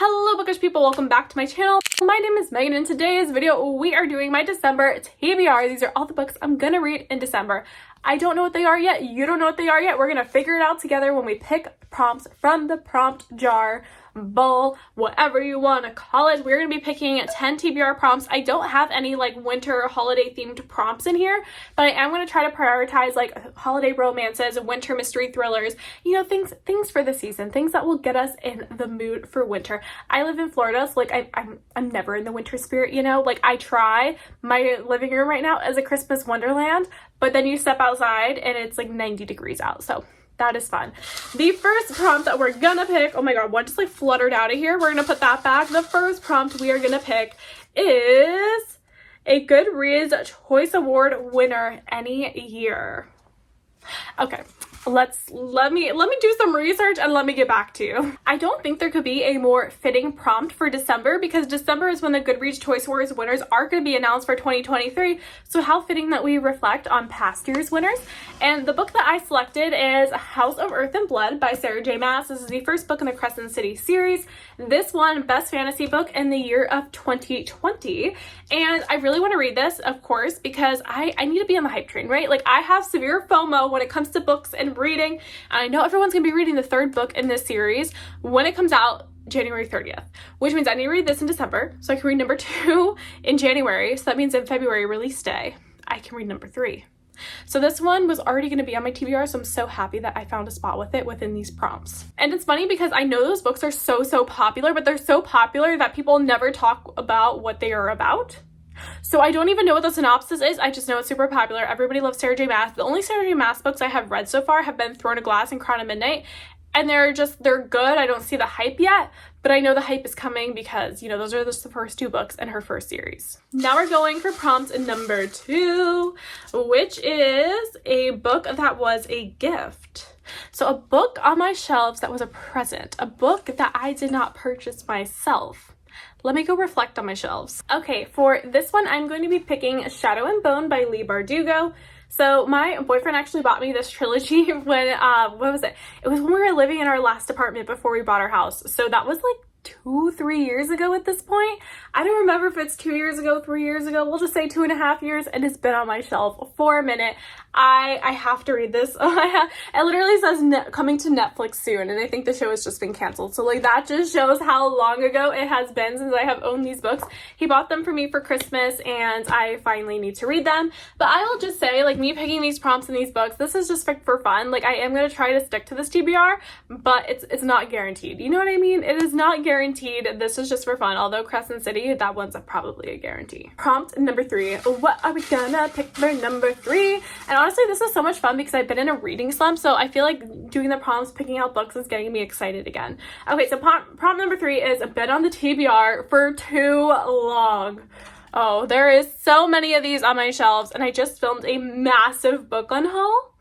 Hello bookish people, welcome back to my channel. My name is Megan and in today's video we are doing my December TBR. These are all the books I'm gonna read in December. I don't know what they are yet, you don't know what they are yet. We're gonna figure it out together when we pick prompts from the prompt jar, bowl, whatever you want to call it. We're gonna be picking 10 TBR prompts. I don't have any like winter or holiday themed prompts in here, but I am going to try to prioritize like holiday romances, winter mystery thrillers, you know, things for the season, things that will get us in the mood for winter. I live in Florida, so like I'm never in the winter spirit, you know, like I try. My living room right now is a Christmas wonderland, but then you step outside and it's like 90 degrees out, so that is fun. The first prompt that we're gonna pick, oh my god, one just like fluttered out of here. We're gonna put that back. The first prompt we are gonna pick is a Goodreads Choice Award winner any year. Okay, let me do some research and let me get back to you. I don't think there could be a more fitting prompt for December because December is when the Goodreads Choice Awards winners are going to be announced for 2023. So how fitting that we reflect on past year's winners. And the book that I selected is House of Earth and Blood by Sarah J. Maas. This is the first book in the Crescent City series. This one, best fantasy book in the year of 2020. And I really want to read this, of course, because I need to be on the hype train, right? Like I have severe FOMO when it comes to books and reading. And I know everyone's going to be reading the third book in this series when it comes out January 30th, which means I need to read this in December so I can read number 2 in January. So that means in February release day, I can read number 3. So this one was already going to be on my TBR, so I'm so happy that I found a spot with it within these prompts. And it's funny because I know those books are so popular, but they're so popular that people never talk about what they are about. So I don't even know what the synopsis is. I just know it's super popular. Everybody loves Sarah J. Maas. The only Sarah J. Maas books I have read so far have been Throne of Glass and Crown of Midnight. And they're good. I don't see the hype yet, but I know the hype is coming because, you know, those are just the first 2 books in her first series. Now we're going for prompt number 2, which is a book that was a gift. So a book on my shelves that was a present, a book that I did not purchase myself. Let me go reflect on my shelves. Okay, for this one, I'm going to be picking Shadow and Bone by Leigh Bardugo. So my boyfriend actually bought me this trilogy when, what was it? It was when we were living in our last apartment before we bought our house. So that was like 2-3 years ago at this point. I don't remember if it's 2 years ago, 3 years ago. We'll just say 2.5 years, and it's been on my shelf for a minute. I have to read this. It literally says coming to Netflix soon, and I think the show has just been canceled. So like that just shows how long ago it has been since I have owned these books. He bought them for me for Christmas, and I finally need to read them. But I will just say, like, me picking these prompts in these books, this is just for fun. Like, I am going to try to stick to this TBR, but it's not guaranteed. You know what I mean? It is not guaranteed. This is just for fun. Although Crescent City, that one's probably a guarantee. Prompt number 3. What are we gonna pick for number 3? And honestly, this is so much fun because I've been in a reading slump, so I feel like doing the prompts, picking out books is getting me excited again. Okay, so prompt number 3 is been on the TBR for too long. Oh, there is so many of these on my shelves, and I just filmed a massive book haul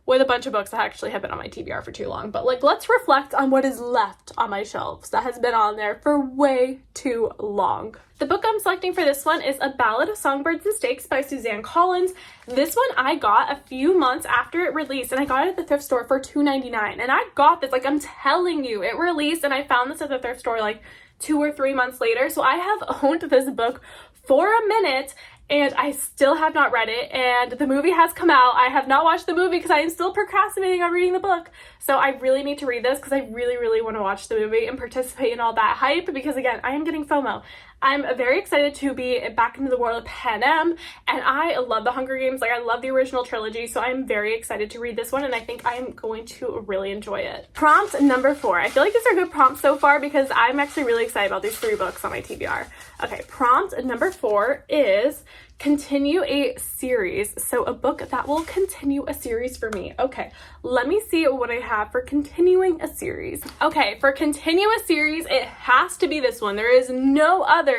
with a bunch of books that actually have been on my TBR for too long. But like, let's reflect on what is left on my shelves that has been on there for way too long. The book I'm selecting for this one is A Ballad of Songbirds and Snakes by Suzanne Collins. This one I got a few months after it released, and I got it at the thrift store for $2.99. And I got this, like, I'm telling you, it released, and I found this at the thrift store like 2 or 3 months later. So I have owned this book for a minute, and I still have not read it, and the movie has come out. I have not watched the movie because I am still procrastinating on reading the book. So I really need to read this because I really want to watch the movie and participate in all that hype because, again, I am getting FOMO. I'm very excited to be back into the world of Panem, and I love the Hunger Games. Like, I love the original trilogy, so I'm very excited to read this one, and I think I'm going to really enjoy it. Prompt number 4. I feel like these are good prompts so far because I'm actually really excited about these 3 books on my TBR. Okay, prompt number 4 is continue a series. So a book that will continue a series for me. Okay, let me see what I have for continuing a series. Okay, for continue a series, it has to be this one. There is no others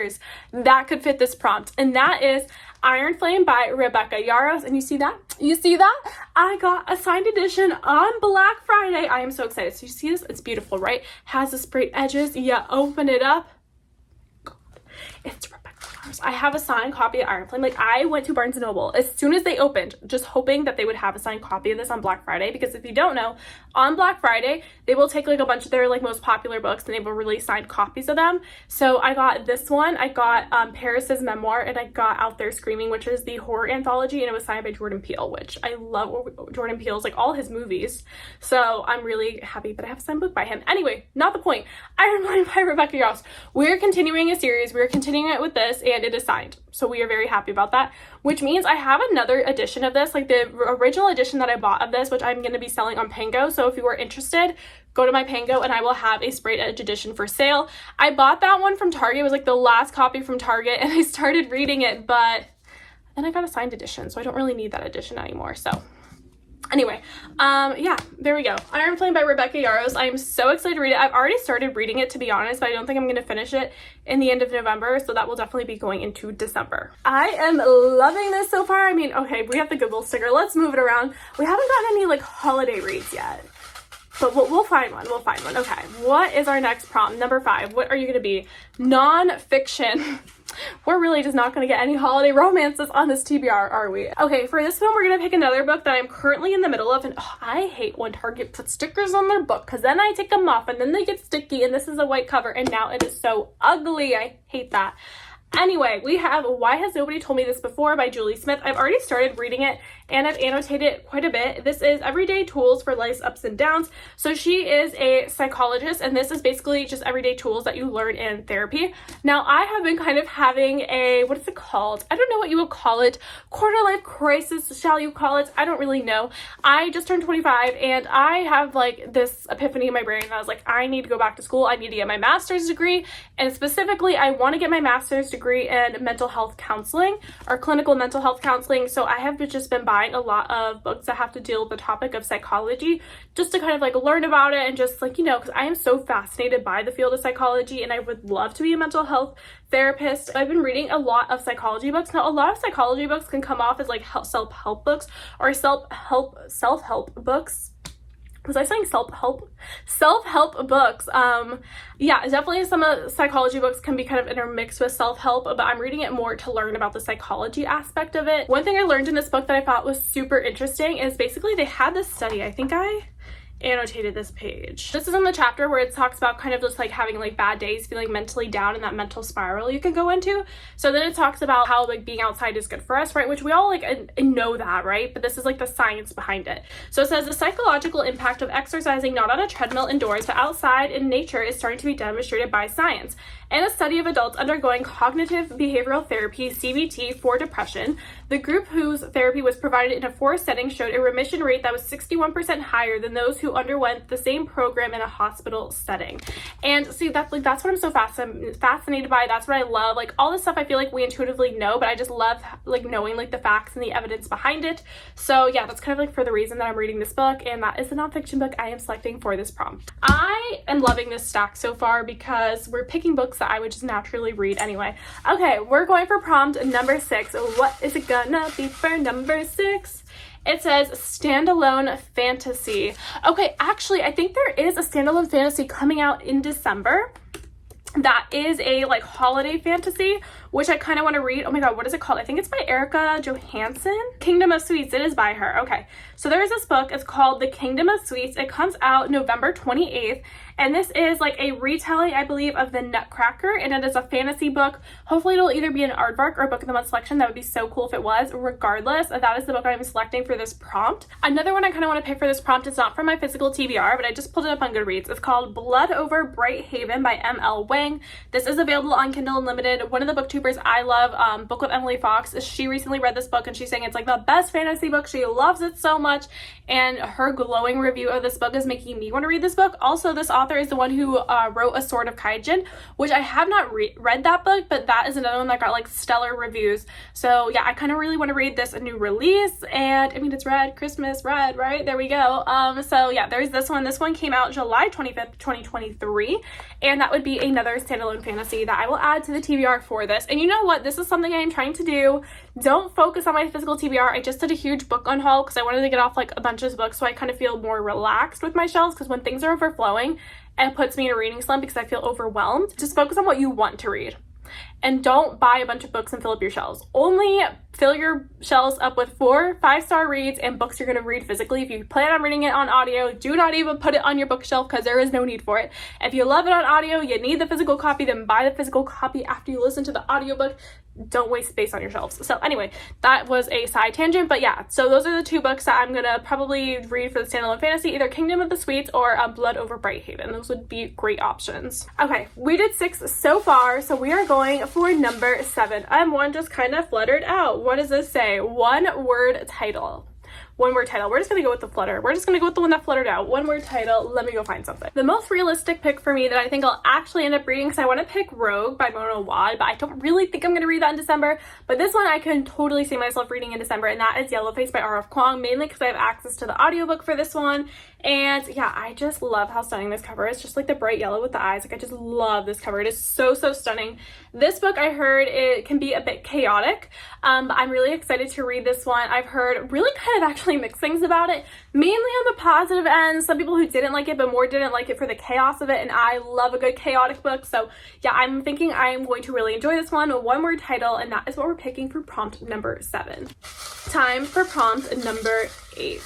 that could fit this prompt, and that is Iron Flame by Rebecca Yarros. And you see that? You see that? I got a signed edition on Black Friday. I am so excited. So you see this? It's beautiful, right? Has the sprayed edges. You open it up. God, it's Rebecca Yarros. Yars. I have a signed copy of Iron Flame. Like, I went to Barnes & Noble as soon as they opened, just hoping that they would have a signed copy of this on Black Friday, because if you don't know, on Black Friday, they will take like a bunch of their like most popular books and they will release signed copies of them. So I got this one, I got Paris's Memoir, and I got Out There Screaming, which is the horror anthology, and it was signed by Jordan Peele, which I love Jordan Peele's, like, all his movies. So I'm really happy that I have a signed book by him. Anyway, not the point. Iron Flame by Rebecca Yarros. We're continuing a series. We're continuing it with this, and it is signed. So we are very happy about that, which means I have another edition of this, like the original edition that I bought of this, which I'm going to be selling on Pango. So if you are interested, go to my Pango and I will have a sprayed edge edition for sale. I bought that one from Target. It was like the last copy from Target, and I started reading it, but then I got a signed edition, so I don't really need that edition anymore. So anyway, yeah, there we go. Iron Flame by Rebecca Yarros. I'm so excited to read it. I've already started reading it, to be honest, but I don't think I'm going to finish it in the end of November, so that will definitely be going into December. I am loving this so far. I mean, okay, we have the Goodwill sticker. Let's move it around. We haven't gotten any, like, holiday reads yet, but we'll find one. We'll find one. Okay, what is our next prompt? Number 5. What are you going to be? Non-fiction. We're really just not going to get any holiday romances on this TBR, are we? Okay, for this one, we're going to pick another book that I'm currently in the middle of, and I hate when Target puts stickers on their book, because then I take them off, and then they get sticky, and this is a white cover, and now it is so ugly. I hate that. Anyway, we have Why Has Nobody Told Me This Before by Julie Smith. I've already started reading it and I've annotated it quite a bit. This is Everyday Tools for Life's Ups and Downs. So she is a psychologist, and this is basically just everyday tools that you learn in therapy. Now, I have been kind of having a, what is it called? I don't know what you would call it. Quarter life crisis, shall you call it? I don't really know. I just turned 25 and I have like this epiphany in my brain. And I was like, I need to go back to school. I need to get my master's degree. And specifically, I want to get my master's degree in mental health counseling, or clinical mental health counseling. So I have just been buying a lot of books that have to deal with the topic of psychology, just to kind of like learn about it, and just like, you know, because I am so fascinated by the field of psychology and I would love to be a mental health therapist. I've been reading a lot of psychology books. Now, a lot of psychology books can come off as like self-help books or self-help books. Was I saying self-help? Self-help books. Yeah, definitely some psychology books can be kind of intermixed with self-help, but I'm reading it more to learn about the psychology aspect of it. One thing I learned in this book that I thought was super interesting is basically they had this study. I think I annotated this page. This is in the chapter where it talks about kind of just like having like bad days, feeling mentally down, and that mental spiral you can go into. So then it talks about how like being outside is good for us, right? Which we all like know that, right? But this is like the science behind it. So it says the psychological impact of exercising not on a treadmill indoors but outside in nature is starting to be demonstrated by science. In a study of adults undergoing cognitive behavioral therapy, CBT, for depression, the group whose therapy was provided in a forest setting showed a remission rate that was 61% higher than those who underwent the same program in a hospital setting. And see, that's what I'm so fascinated by. That's what I love. Like, all this stuff I feel like we intuitively know, but I just love like knowing like the facts and the evidence behind it. So yeah, that's kind of like for the reason that I'm reading this book, and that is the nonfiction book I am selecting for this prompt. I am loving this stack so far because we're picking books that I would just naturally read anyway. Okay, we're going for prompt number 6. What is it gonna be for number 6? It says standalone fantasy. Okay, actually, I think there is a standalone fantasy coming out in December that is a like holiday fantasy, which I kind of want to read. Oh my god, what is it called? I think it's by Erica Johansson. Kingdom of Sweets. It is by her. Okay, so there is this book. It's called The Kingdom of Sweets. It comes out November 28th, and this is like a retelling, I believe, of The Nutcracker, and it is a fantasy book. Hopefully it'll either be an aardvark or a book of the month selection. That would be so cool if it was. Regardless, that is the book I'm selecting for this prompt. Another one I kind of want to pick for this prompt is not from my physical TBR, but I just pulled it up on Goodreads. It's called Blood Over Bright Haven by M.L. Wang. This is available on Kindle Unlimited. One of the booktubers I love, Book with Emily Fox, she recently read this book and she's saying it's like the best fantasy book. She loves it so much, and her glowing review of this book is making me want to read this book. Also, this author is the one who wrote A Sword of Kaijin, which I have not read that book, but that is another one that got like stellar reviews. So yeah, I kind of really want to read this, a new release, and I mean, it's red, Christmas red, right? There we go. So yeah, there's this one. This one came out July 25th, 2023, and that would be another standalone fantasy that I will add to the TBR for this. And you know what? This is something I am trying to do. Don't focus on my physical TBR. I just did a huge book unhaul because I wanted to get off like a bunch of books so I kind of feel more relaxed with my shelves, because when things are overflowing, it puts me in a reading slump because I feel overwhelmed. Just focus on what you want to read. and don't buy a bunch of books and fill up your shelves. Only fill your shelves up with 4 5-star reads and books you're going to read physically. If you plan on reading it on audio, do not even put it on your bookshelf because there is no need for it. If you love it on audio, you need the physical copy, then buy the physical copy after you listen to the audiobook. Don't waste space on your shelves. So anyway, that was a side tangent, but yeah, so those are the 2 books that I'm gonna probably read for the standalone fantasy, either Kingdom of the Sweets or Blood Over Brighthaven. Those would be great options. Okay, we did 6 so far, so we are going for number 7. One just kind of fluttered out. What does this say? One word title. One word title. We're just gonna go with the flutter. We're just gonna go with the one that fluttered out. One word title. Let me go find something. The most realistic pick for me that I think I'll actually end up reading, because I want to pick Rogue by Mona Wad, but I don't really think I'm gonna read that in December. But this one I can totally see myself reading in December, and that is Yellowface by R.F. Kuang, mainly because I have access to the audiobook for this one. And yeah, I just love how stunning this cover is. Just like the bright yellow with the eyes. Like, I just love this cover. It is so, so stunning. This book, I heard it can be a bit chaotic. But I'm really excited to read this one. I've heard really kind of actually mixed things about it. Mainly on the positive end. Some people who didn't like it, but more didn't like it for the chaos of it. And I love a good chaotic book. So yeah, I'm thinking I'm going to really enjoy this one. One word title, and that is what we're picking for prompt number 7. Time for prompt number 8.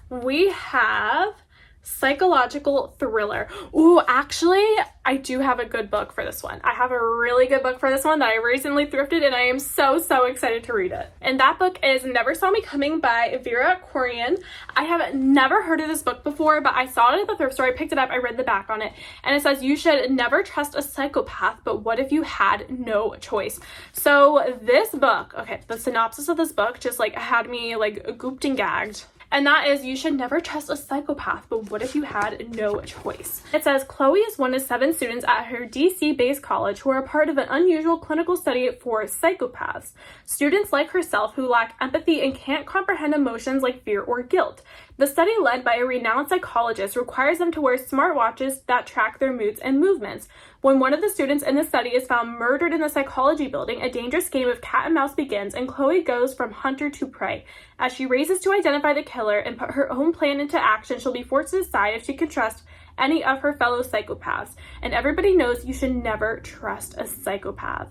We have psychological thriller. Ooh, actually, I do have a good book for this one. I have a really good book for this one that I recently thrifted, and I am so, so excited to read it. And that book is Never Saw Me Coming by Vera Kurian. I have never heard of this book before, but I saw it at the thrift store. I picked it up, I read the back on it, and it says, you should never trust a psychopath, but what if you had no choice? So this book, okay, the synopsis of this book just like had me like gooped and gagged. And that is, you should never trust a psychopath, but what if you had no choice? It says, Chloe is one of 7 students at her DC-based college who are a part of an unusual clinical study for psychopaths. Students like herself who lack empathy and can't comprehend emotions like fear or guilt. The study, led by a renowned psychologist, requires them to wear smartwatches that track their moods and movements. When one of the students in the study is found murdered in the psychology building, a dangerous game of cat and mouse begins, and Chloe goes from hunter to prey. As she races to identify the killer and put her own plan into action, she'll be forced to decide if she can trust any of her fellow psychopaths. And everybody knows you should never trust a psychopath.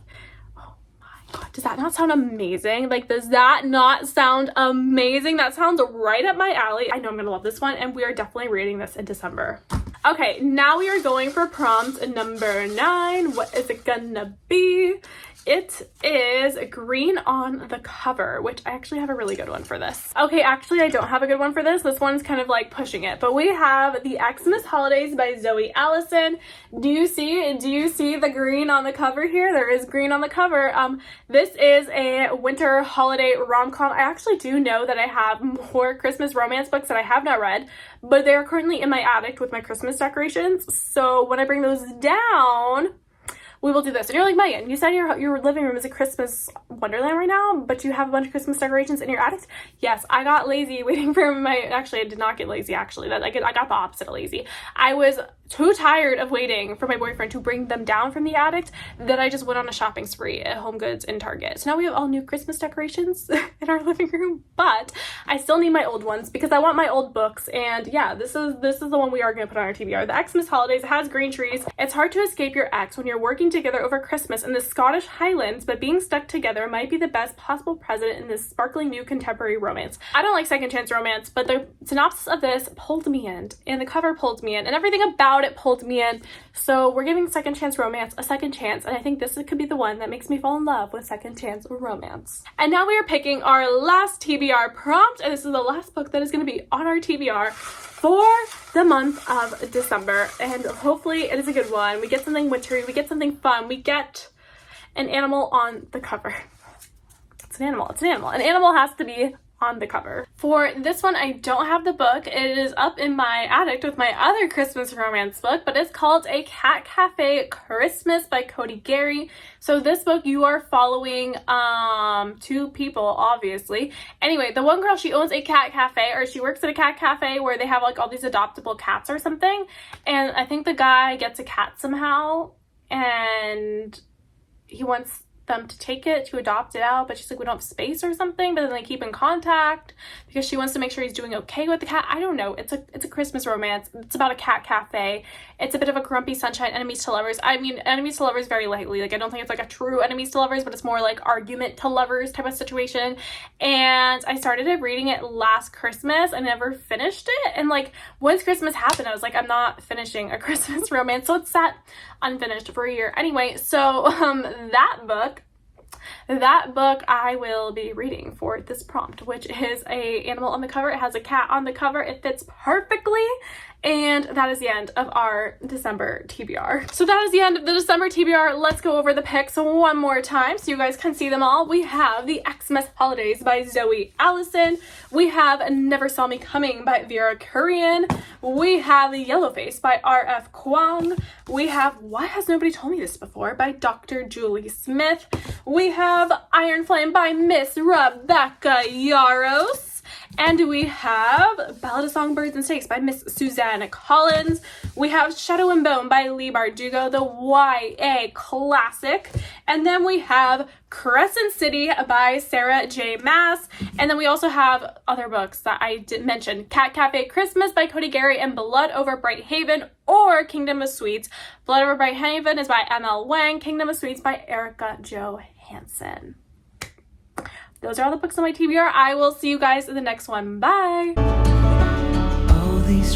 God, does that not sound amazing? Like, does that not sound amazing? That sounds right up my alley. I know I'm gonna love this one, and we are definitely reading this in December. Okay, now we are going for prompt number 9. What is it gonna be? It is green on the cover, which I actually have a really good one for this. Okay, actually I don't have a good one for this. This one's kind of like pushing it, but we have The Xmas Holidays by Zoe Allison. Do you see the green on the cover here? There is green on the cover. This is a winter holiday rom-com. I actually do know that I have more Christmas romance books that I have not read, but they are currently in my attic with my Christmas decorations. So when I bring those down, we will do this. And you're like, Megan, you said your living room is a Christmas wonderland right now, but you have a bunch of Christmas decorations in your attic? Yes, I got lazy waiting for actually, I did not get lazy, actually. I got the opposite of lazy. I was too tired of waiting for my boyfriend to bring them down from the attic that I just went on a shopping spree at Home Goods and Target. So now we have all new Christmas decorations in our living room, but I still need my old ones because I want my old books. And yeah, this is the one we are going to put on our TBR. The Xmas Holidays has green trees. It's hard to escape your ex when you're working together over Christmas in the Scottish Highlands, but being stuck together might be the best possible present in this sparkling new contemporary romance. I don't like second chance romance, but the synopsis of this pulled me in, and the cover pulled me in, and everything about it pulled me in. So we're giving second chance romance a second chance, and I think this could be the one that makes me fall in love with second chance romance. And now we are picking our last TBR prompt, and this is the last book that is going to be on our TBR for the month of December, and hopefully it is a good one. We get something wintry, we get something fun, we get an animal on the cover. It's an animal. An animal has to be on the cover. For this one, I don't have the book. It is up in my attic with my other Christmas romance book, but it's called A Cat Cafe Christmas by Cody Gary. So this book, you are following 2 people, obviously. Anyway, the one girl, she owns a cat cafe, or she works at a cat cafe where they have like all these adoptable cats or something. And I think the guy gets a cat somehow, and he wants them to take it, to adopt it out, but she's like, we don't have space or something, but then they keep in contact because she wants to make sure he's doing okay with the cat. I don't know. It's a Christmas romance. It's about a cat cafe. It's a bit of a grumpy sunshine, enemies to lovers. I mean, enemies to lovers very lightly. Like, I don't think it's like a true enemies to lovers, but it's more like argument to lovers type of situation. And I started reading it last Christmas. I never finished it. And like, once Christmas happened, I was like, I'm not finishing a Christmas romance. So it's sat unfinished for a year. Anyway, so that book I will be reading for this prompt, which is a animal on the cover. It has a cat on the cover. It fits perfectly. And that is the end of our December TBR. So that is the end of the December TBR. Let's go over the picks one more time so you guys can see them all. We have The Xmas Holidays by Zoe Allison. We have Never Saw Me Coming by Vera Kurian. We have The Yellow Face by R.F. Kuang. We have Why Has Nobody Told Me This Before by Dr. Julie Smith. We have Iron Flame by Miss Rebecca Yaros. And we have Ballad of Songbirds and Snakes by Miss Suzanne Collins. We have Shadow and Bone by Leigh Bardugo, the YA classic. And then we have Crescent City by Sarah J. Maas. And then we also have other books that I didn't mention. Cat Cafe Christmas by Cody Gary and Blood Over Bright Haven or Kingdom of Sweets. Blood Over Bright Haven is by M.L. Wang. Kingdom of Sweets by Erica Johansson. Those are all the books on my TBR. I will see you guys in the next one. Bye! All these